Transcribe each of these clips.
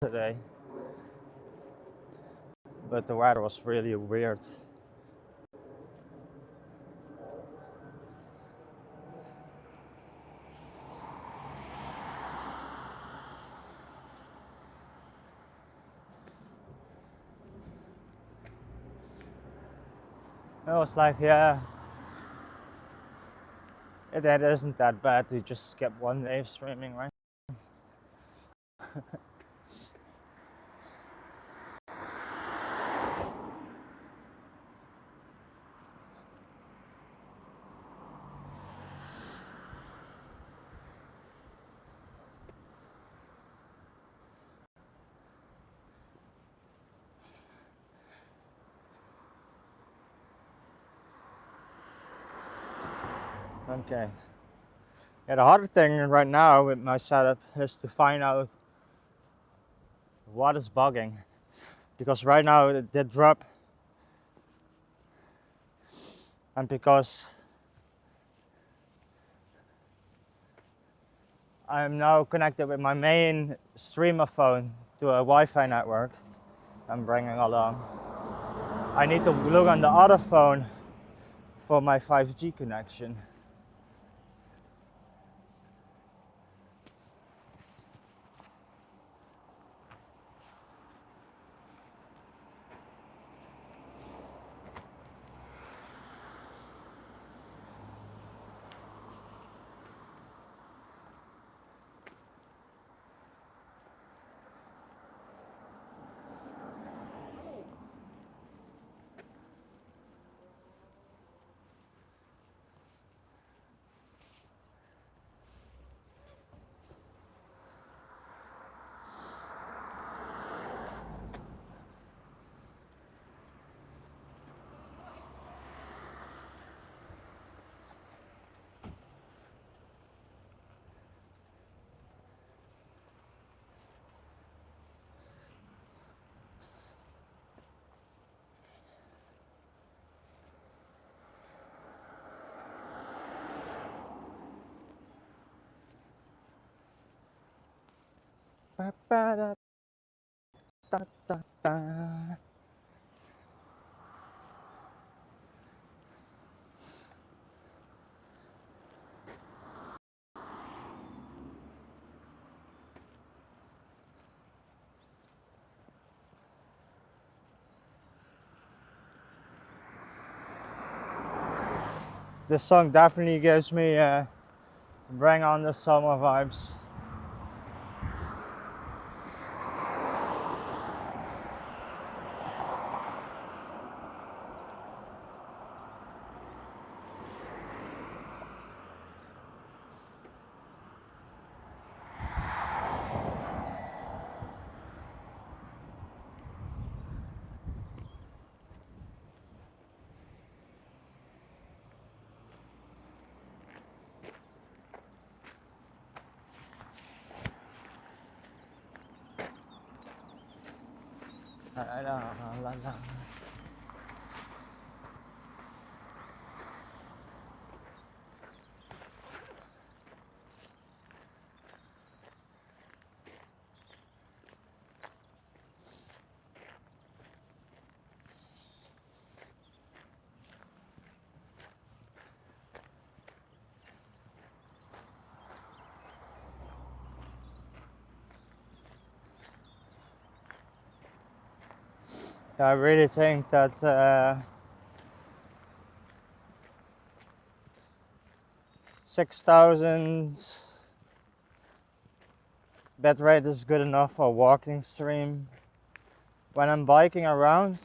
today, but the weather was really weird. I was like, yeah, it isn't that bad to just skip one day of streaming, right? Okay. Yeah, the hard thing right now with my setup is to find out what is bugging, because right now it did drop, and because I'm now connected with my main streamer phone to a Wi-Fi network I'm bringing along, I need to look on the other phone for my 5G connection. This song definitely gives me bring on the summer vibes. I really think that 6,000 bitrate is good enough for a walking stream. When I'm biking around,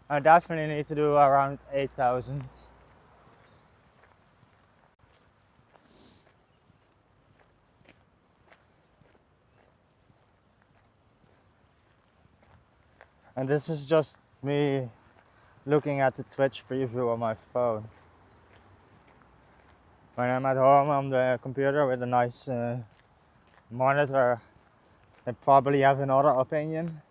I definitely need to do around 8,000. And this is just me looking at the Twitch preview on my phone. When I'm at home on the computer with a nice monitor, I probably have another opinion.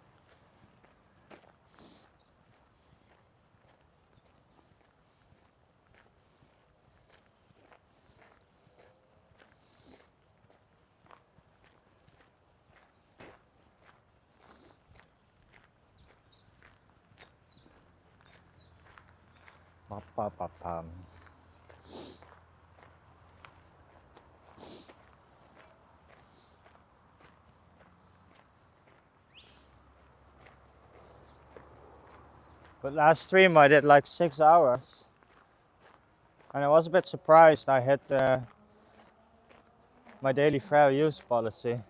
Ba-ba-ba-bum. But last stream I did like 6 hours. And I was a bit surprised I hit my daily fair use policy.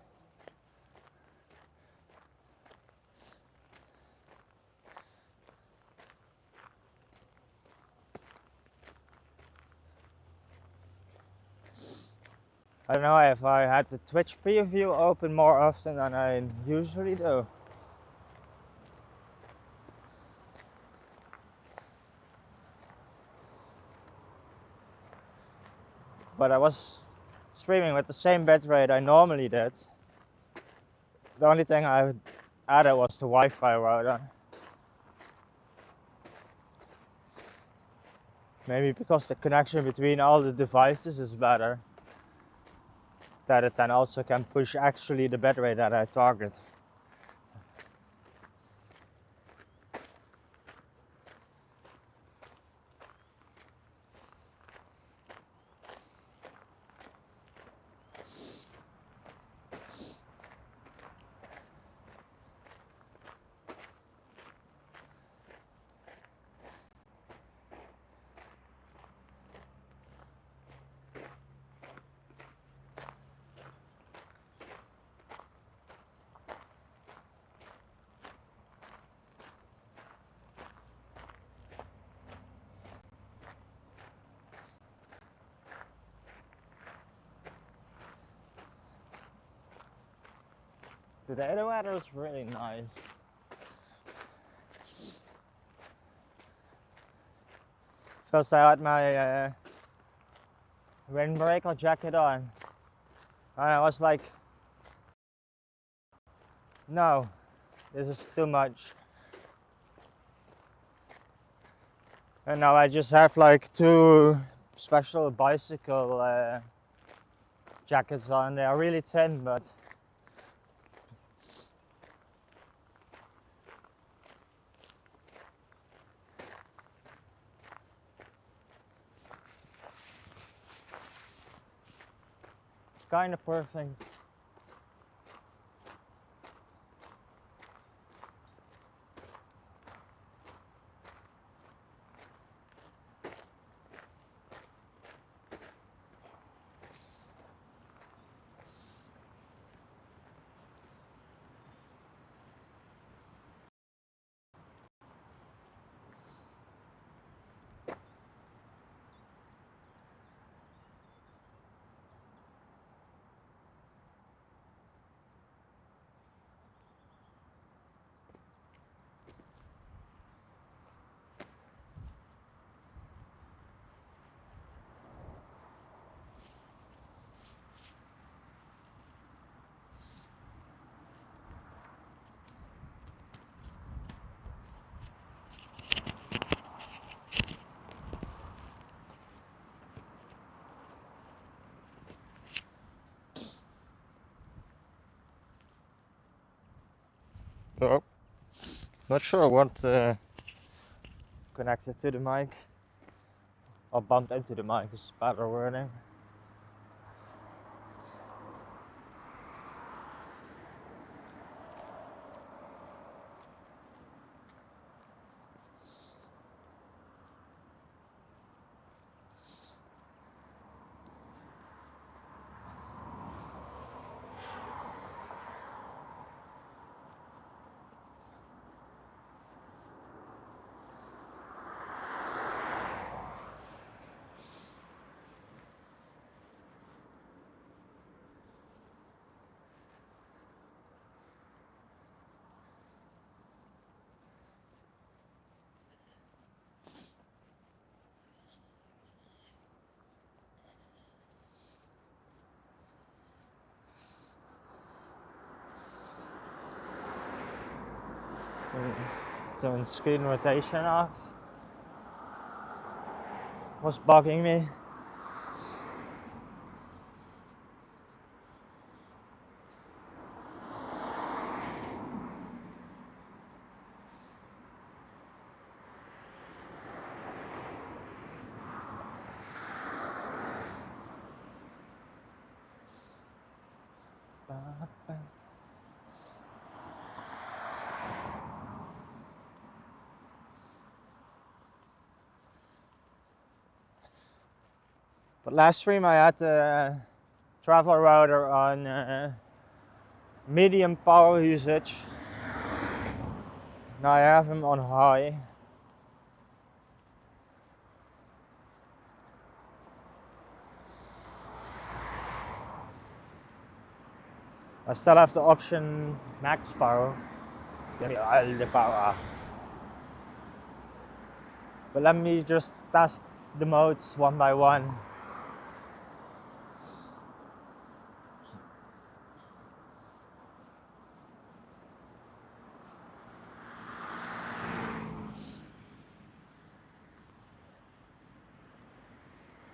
I don't know if I had the Twitch preview open more often than I usually do. But I was streaming with the same bitrate I normally did. The only thing I added was the Wi-Fi router. Maybe because the connection between all the devices is better, that it then also can push actually the bitrate that I target. Today the weather is really nice. First I had my windbreaker jacket on. And I was like, no, this is too much. And now I just have like 2 special bicycle jackets on. They are really thin, but it's kind of perfect. Oh, not sure what connected to the mic or bumped into the mic is better wording. Turn screen rotation off was bugging me. But last stream I had the travel router on medium power usage. Now I have him on high. I still have the option max power. All the power. But let me just test the modes one by one.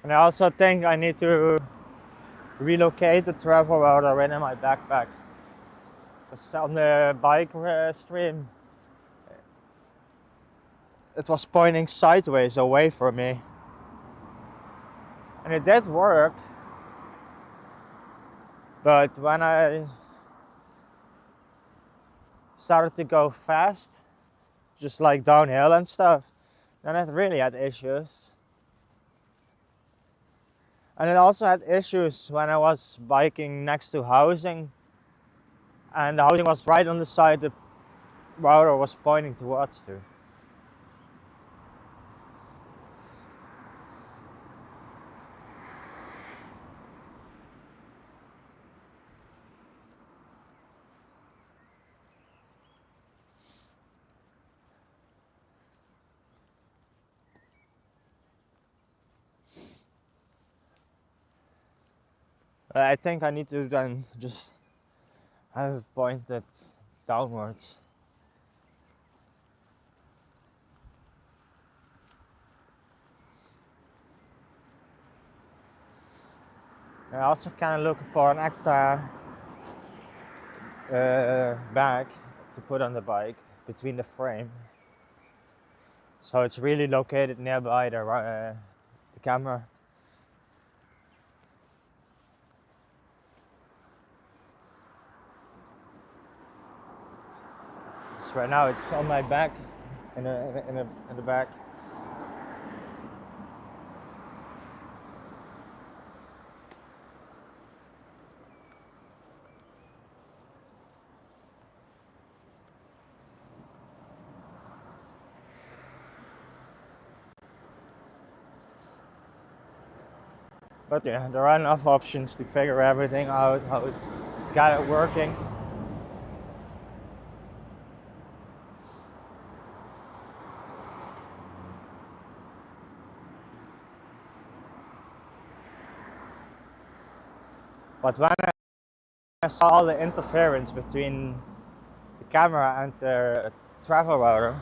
And I also think I need to relocate the travel router in my backpack. Because on the bike stream, it was pointing sideways away from me. And it did work. But when I started to go fast, just like downhill and stuff, then it really had issues. And it also had issues when I was biking next to housing. And the housing was right on the side the router was pointing towards to. I think I need to then just have it pointed downwards. I also kind of looking for an extra bag to put on the bike between the frame, so it's really located nearby the camera. So right now it's on my back, in the back. But yeah, there are enough options to figure everything out, how it's got it working. But when I saw all the interference between the camera and the travel router,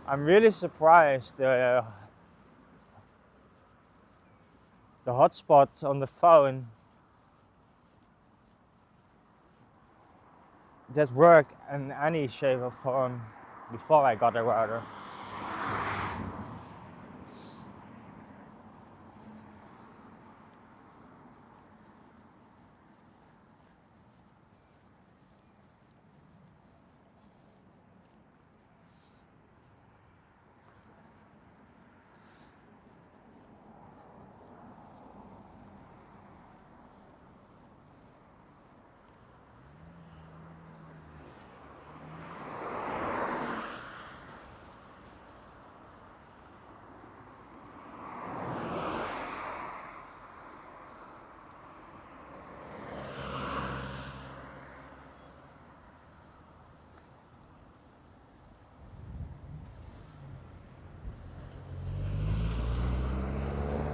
I'm really surprised the hotspot on the phone did work in any shape or form before I got the router.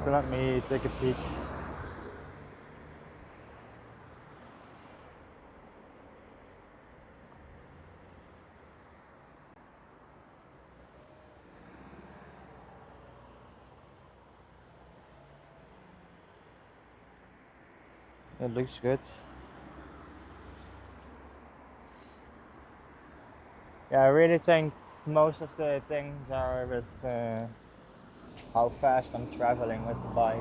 So let me take a peek. It looks good. Yeah, I really think most of the things are with how fast I'm traveling with the bike.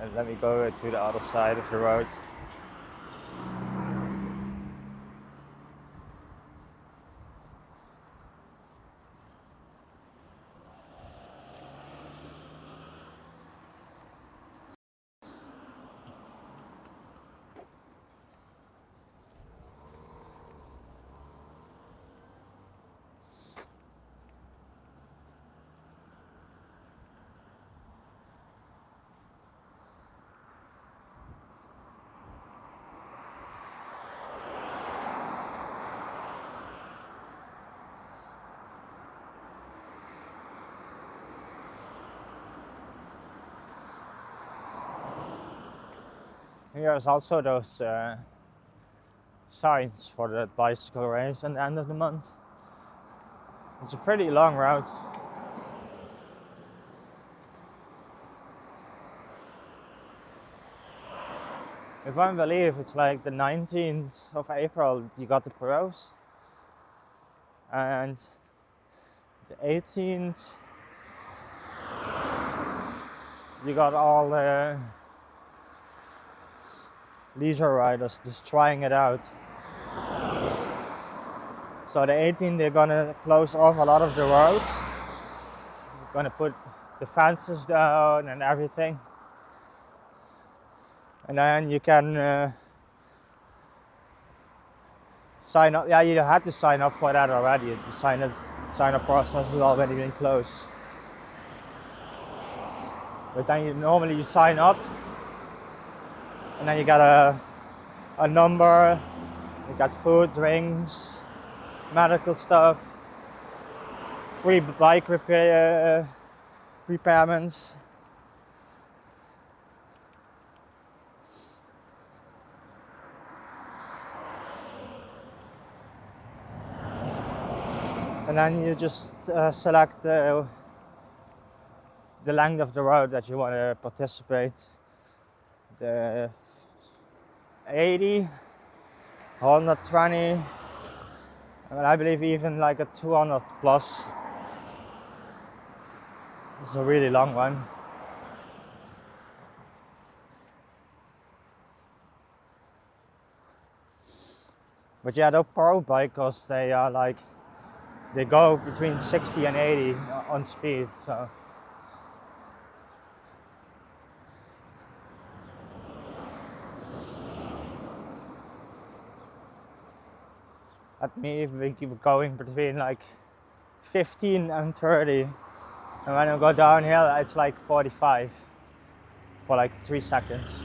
And let me go to the other side of the road. Here's also those signs for the bicycle race at the end of the month. It's a pretty long route. If I believe it's like the 19th of April you got the pros, and the 18th you got all the leisure riders just trying it out. So the 18th they're gonna close off a lot of the roads. They're gonna put the fences down and everything. And then you can sign up. Yeah, you had to sign up for that already. The sign up process has already been closed. But then normally you sign up, and then you get a number. You got food, drinks, medical stuff, free bike repairments. And then you just select the length of the road that you want to participate. The 80, 120, I believe even like a 200 plus. It's a really long one. But yeah, the pro bikers, they are like, they go between 60 and 80 on speed, so. At me, we keep going between like 15 and 30. And when I go downhill, it's like 45 for like 3 seconds.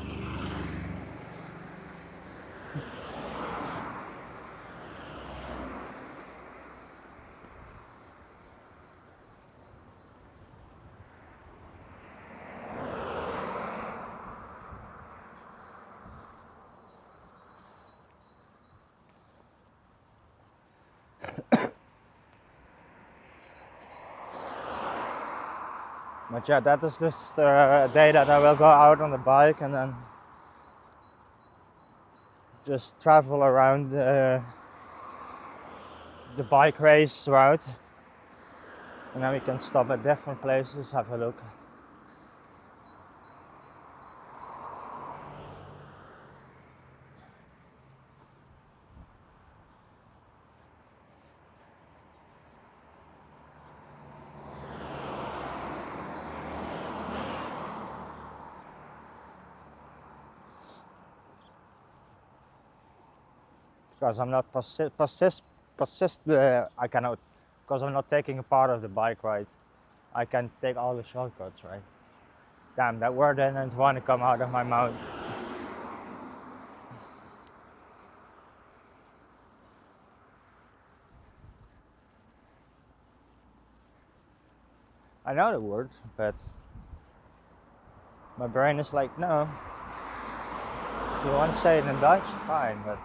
But yeah, that is just a day that I will go out on the bike and then just travel around the bike race route. And then we can stop at different places, have a look. Because I'm not I cannot, because I'm not taking a part of the bike ride. I can take all the shortcuts, right? Damn, that word didn't want to come out of my mouth. I know the word, but my brain is like, no. If you want to say it in Dutch, fine, but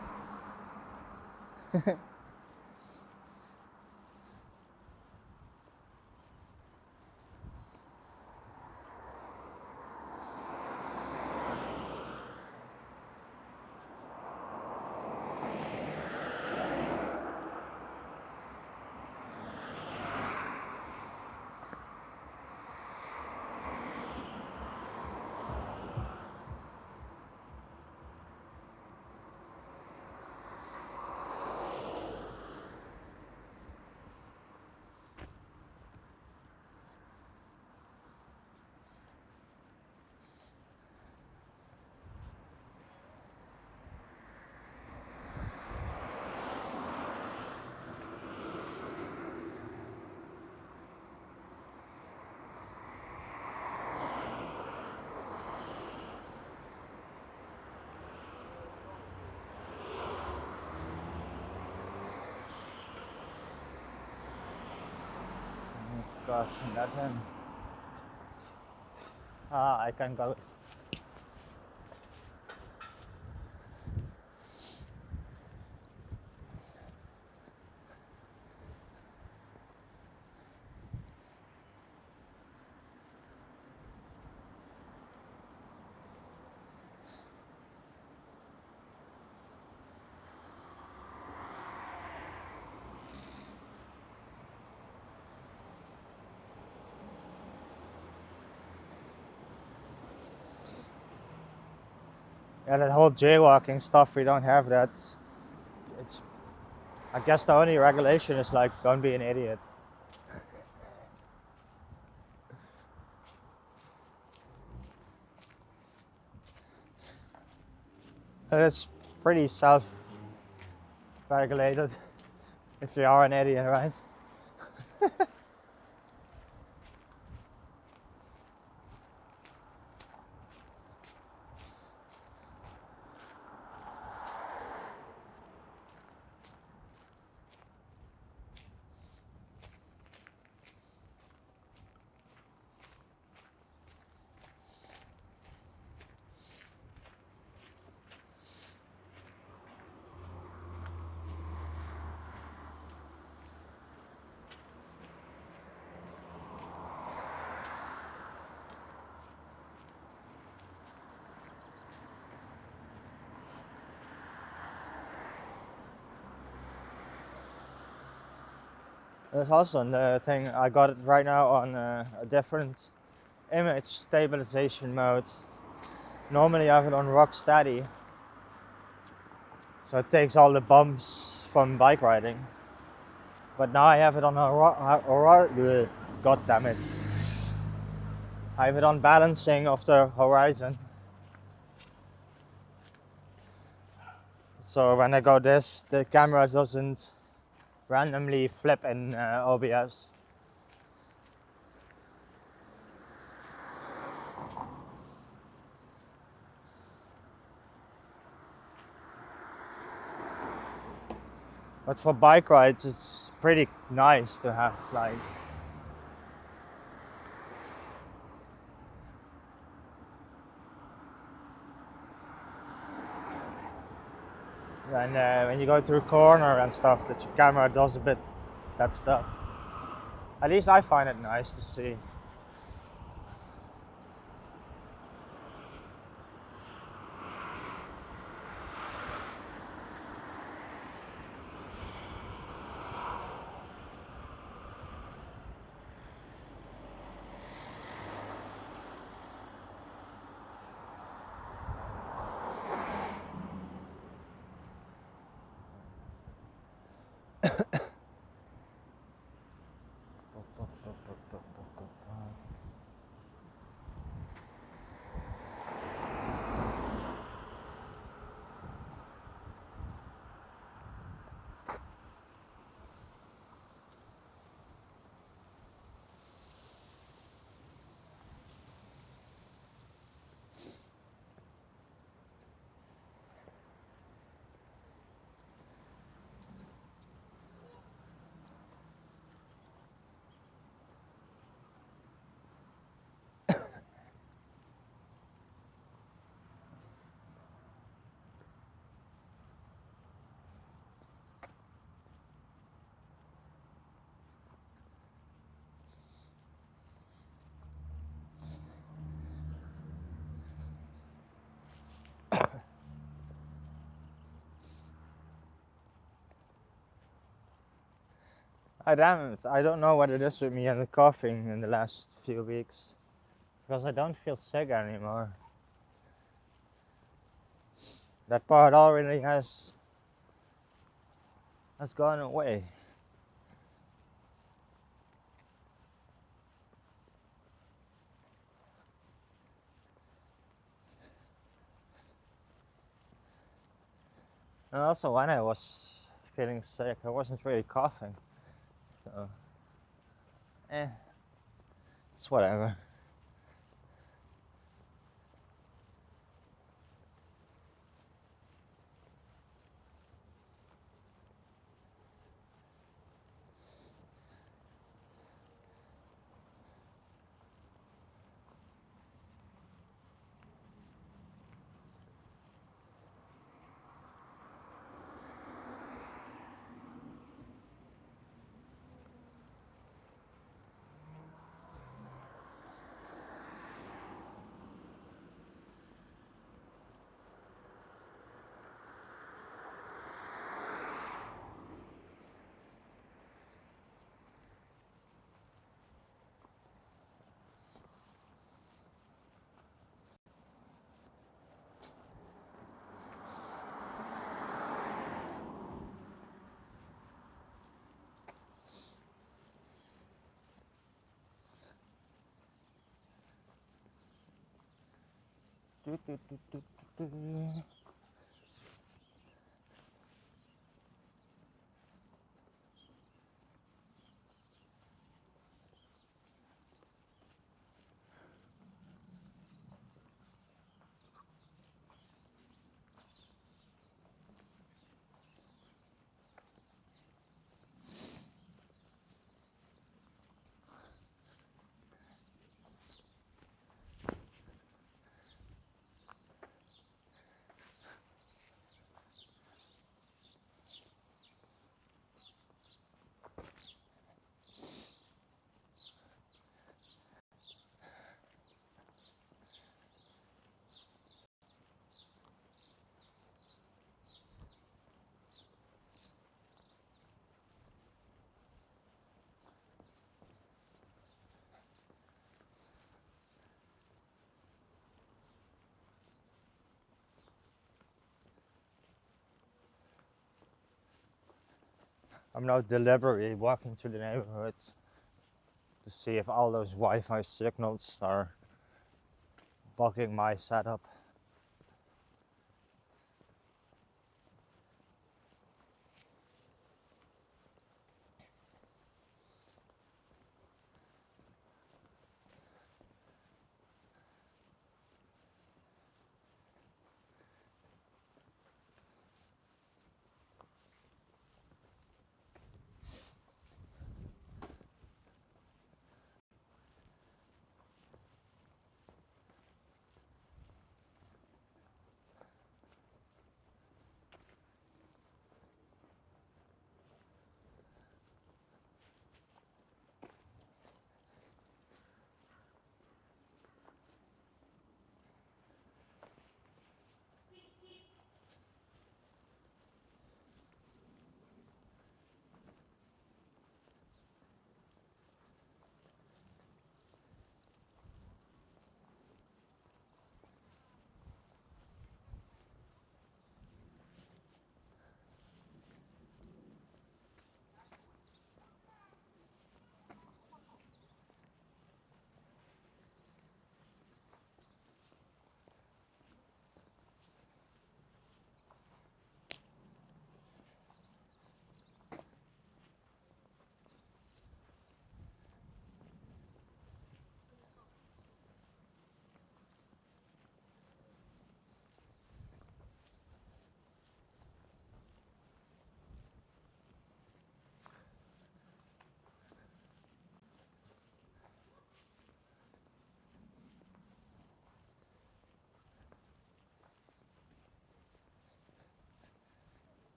gosh, that him. I can go. Yeah, that whole jaywalking stuff, we don't have that. It's, I guess the only regulation is like, don't be an idiot. And it's pretty self-regulated if you are an idiot, right? There's also the thing, I got it right now on a different image stabilization mode. Normally I have it on rock steady, so it takes all the bumps from bike riding. But now I have it on God damn it. I have it on balancing of the horizon. So when I go this, the camera doesn't randomly flip in OBS. But for bike rides, it's pretty nice to have like when you go through a corner and stuff, the camera does a bit that stuff. At least I find it nice to see. I damn it, I don't know what it is with me and the coughing in the last few weeks. Because I don't feel sick anymore. That part already has gone away. And also when I was feeling sick, I wasn't really coughing. So, it's whatever. I'm now deliberately walking through the neighborhoods to see if all those Wi-Fi signals are bugging my setup.